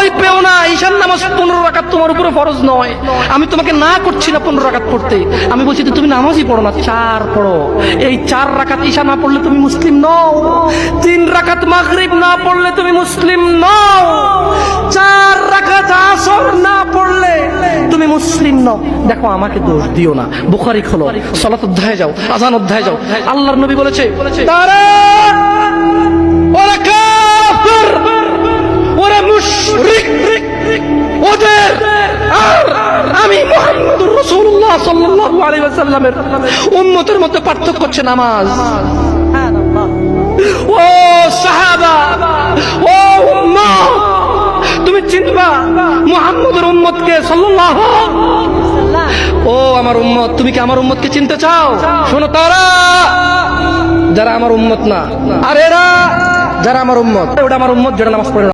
ভয় পেও না, ঈশার নামাজ 15 রাকাত তোমার উপরে ফরজ নয়। আমি তোমাকে না করছি না 15 রাকাত পড়তে, আমি বলছি তুমি নামাজই পড়ো না, 4 পড়ো। এই 4 রাকাত ঈশা না পড়লে তুমি মুসলিম নও, 3 রাকাত মাগরিব না পড়লে তুমি মুসলিম নও, 4 রাকাত আসর না পড়লে তুমি মুসলিম নও। দেখো আমাকে দোষ দিও না, বুখারী খোলো, সালাত অধ্যায়ে যাও, আযান অধ্যায়ে যাও। আল্লাহর নবী বলেছে তারা ওরা কাফির, ওরা মুশরিক, ওদের আর আমি মুহাম্মদুর রাসূলুল্লাহ সাল্লাল্লাহু আলাইহি ওয়াসাল্লামের উম্মতের মধ্যে পার্থক্য হচ্ছে নামাজ। ও সাহাবা, ও উম্মত, তুমি চিনবা মুহাম্মদের উম্মতকে সাল্লাল্লাহু। ও আমার উম্মত, তুমি কি আমার উম্মতকে চিনতে চাও? শোনো, তারা যারা আমার উম্মত না, আর এরা যারা আমার উম্মত, ওটা আমার উম্মত যারা নামাজ পড়ে না।